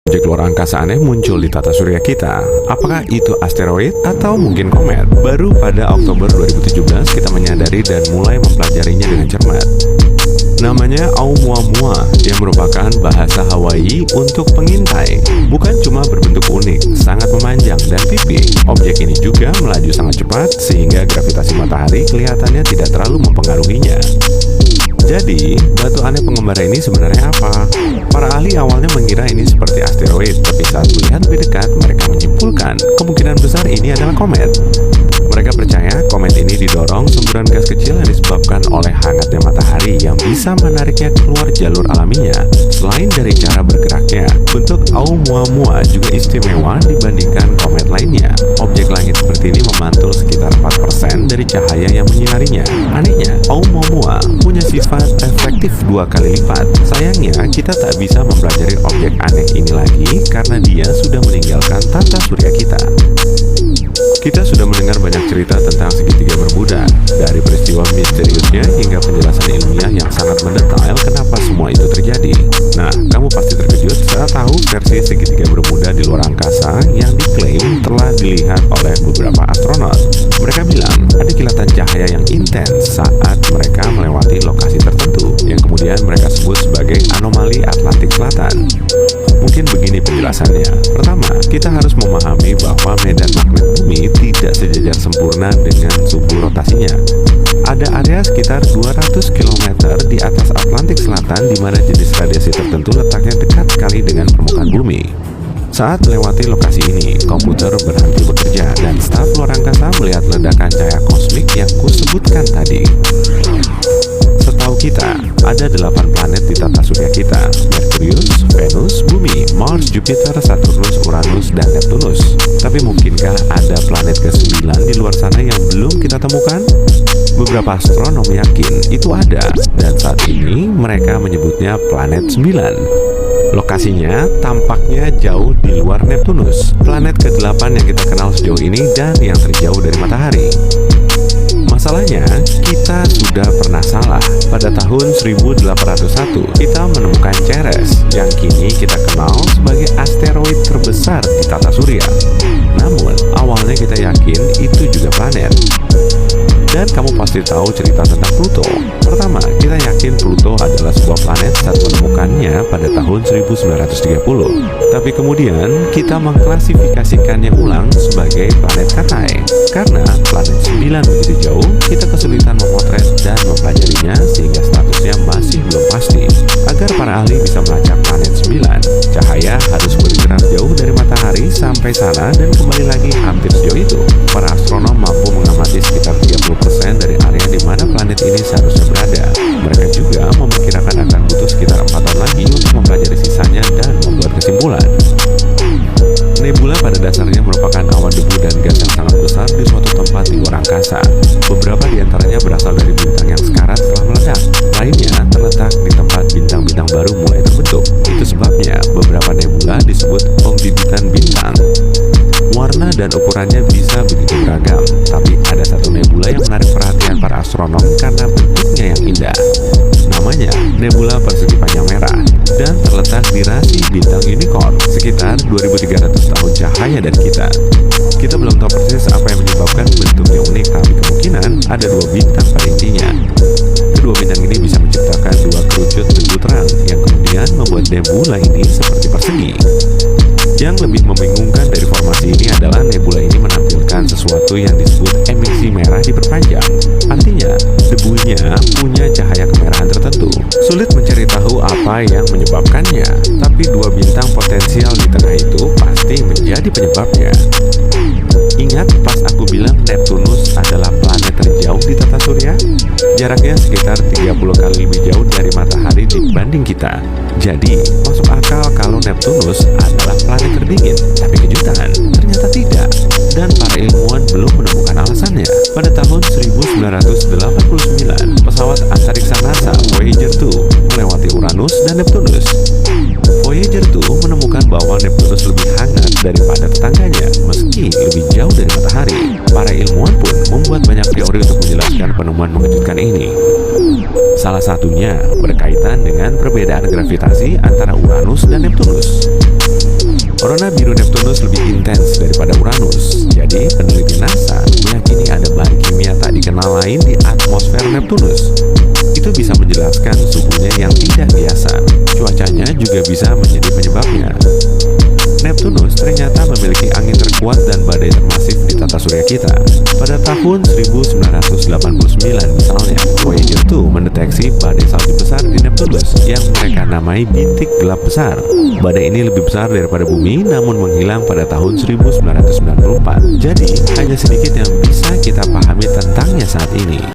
Objek luar angkasa aneh muncul di tata surya kita. Apakah itu asteroid atau mungkin komet? Baru pada Oktober 2017 kita menyadari dan mulai mempelajarinya dengan cermat. Namanya Oumuamua yang merupakan bahasa Hawaii untuk pengintai. Bukan cuma berbentuk unik, sangat memanjang dan pipih. Objek ini juga melaju sangat cepat sehingga gravitasi matahari kelihatannya tidak terlalu mempengaruhinya. Jadi, batu aneh pengembara ini sebenarnya apa? Para ahli awalnya mengira ini seperti asteroid, tapi saat melihat lebih dekat, mereka menyimpulkan kemungkinan besar ini adalah komet. Mereka percaya komet ini didorong semburan gas kecil yang disebabkan oleh hangatnya matahari yang bisa menariknya keluar jalur alaminya. Selain dari cara bergeraknya, bentuk Oumuamua juga istimewa dibandingkan komet lainnya. Objek langit seperti ini memantul sekitar 4% dari cahaya yang menyinarinya. Anehnya, Oumuamua punya sifat reflektif 2 kali lipat. Sayangnya, kita tak bisa mempelajari objek aneh ini lagi karena dia sudah meninggalkan tata surya kita. Kita sudah mendengar banyak cerita tentang segitiga Bermuda, dari peristiwa misteriusnya hingga penjelasan ilmiah yang sangat mendetail kenapa semua itu terjadi. Nah, kamu pasti terkejut saat tahu versi segitiga Bermuda di luar angkasa yang diklaim telah dilihat oleh beberapa astronot. Mereka bilang ada kilatan cahaya yang intens saat mereka melewati lokasi tertentu, yang kemudian mereka sebut sebagai anomali Atlantik Selatan. Mungkin begini penjelasannya. Pertama, kita harus memahami bahwa medan magnet bumi tidak sejajar sempurna dengan suhu rotasinya. Ada area sekitar 200 km di atas Atlantik Selatan di mana jenis radiasi tertentu letaknya dekat sekali dengan permukaan bumi. Saat melewati lokasi ini, komputer berhenti bekerja dan staf luar angkasa melihat ledakan cahaya kosmik yang kusebutkan tadi. Setahu kita, ada 8 planet di tata surya kita: Merkurius, Venus, Bumi, Mars, Jupiter, Saturnus, Uranus, dan Neptunus. Tapi mungkinkah ada planet ke-9 di luar sana yang belum kita temukan? Beberapa astronom yakin itu ada, dan saat ini mereka menyebutnya planet 9. Lokasinya tampaknya jauh di luar Neptunus, planet ke-8 yang kita kenal sejauh ini dan yang terjauh dari matahari. Masalahnya, kita sudah pernah salah. Pada tahun 1801, kita menemukan Ceres, yang kini kita kenal sebagai asteroid terbesar di tata surya. Namun, awalnya kita yakin itu juga planet. Dan kamu pasti tahu cerita tentang Pluto. Pertama, kita yakin Pluto adalah sebuah planet saat menemukannya pada tahun 1930. Tapi kemudian, kita mengklasifikasikannya ulang sebagai planet Katai. Karena planet 9 begitu jauh, kita kesulitan memotret dan mempelajarinya sehingga statusnya masih belum pasti. Agar para ahli bisa melacak planet 9, cahaya harus bergerak jauh dari matahari sampai sana dan kembali lagi hampir sejauh itu. Para astronom mampu mengamati sekitar 30% dari area di mana planet ini seharusnya berada. Mereka juga memperkirakan akan butuh sekitar 4 tahun lagi untuk mempelajari sisanya dan membuat kesimpulan. Nebula pada dasarnya merupakan awan debu dan gas yang sangat besar di suatu tempat di luar angkasa. Beberapa di antaranya berasal dari bintang yang sekarat setelah meledak. Lainnya terletak di tempat bintang-bintang baru mulai terbentuk. Itu sebabnya beberapa nebula disebut pembibitan bintang. Warna dan ukurannya bisa begitu beragam, tapi ada satu nebula yang menarik perhatian para astronom karena bentuknya yang indah. Namanya nebula persegi panjang merah dan terletak di rasi bintang unicorn, sekitar 2300 tahun cahaya dari kita. Kita belum tahu persis apa yang menyebabkan bentuknya unik, tapi kemungkinan ada 2 bintang pada intinya. Kedua bintang ini bisa menciptakan 2 kerucut debu terang yang kemudian membuat nebula ini seperti persegi. Yang lebih membingungkan dari formasi ini adalah nebula ini menampilkan sesuatu yang disebut emisi merah diperpanjang. Artinya, debunya punya cahaya kemerahan tertentu. Sulit mencari tahu apa yang menyebabkannya, tapi 2 bintang potensial di tengah itu pasti menjadi penyebabnya. Ingat pas aku bilang Neptunus adalah planet terjauh di tata surya? Jaraknya sekitar 30 kali lebih jauh dari matahari dibanding kita. Jadi, masuk akal kalau Neptunus adalah planet terdingin. Tapi kejutan, ternyata tidak. Dan para ilmuwan belum menemukan alasannya. Pada tahun 1989, pesawat antariksa NASA Voyager 2 melewati Uranus dan Neptunus. Voyager 2 menemukan bahwa Neptunus lebih hangat daripada tetangganya, meski lebih jauh dari matahari. Para ilmuwan pun membuat banyak teori untuk menjelaskan penemuan mengejutkan ini. Salah satunya berkaitan dengan perbedaan gravitasi antara Uranus dan Neptunus. Warna biru Neptunus lebih intens daripada Uranus. Jadi, peneliti NASA meyakini ada bahan kimia tak dikenal lain di atmosfer Neptunus. Itu bisa menjelaskan suhunya yang tidak biasa. Cuacanya juga bisa menjadi penyebabnya. Neptunus ternyata memiliki angin terkuat dan badai termasif di tata surya kita. Pada tahun 1989 misalnya, Voyager 2 mendeteksi badai salju besar di Neptunus yang mereka namai bintik gelap besar. Badai ini lebih besar daripada bumi namun menghilang pada tahun 1994. Jadi, hanya sedikit yang bisa kita pahami tentangnya saat ini.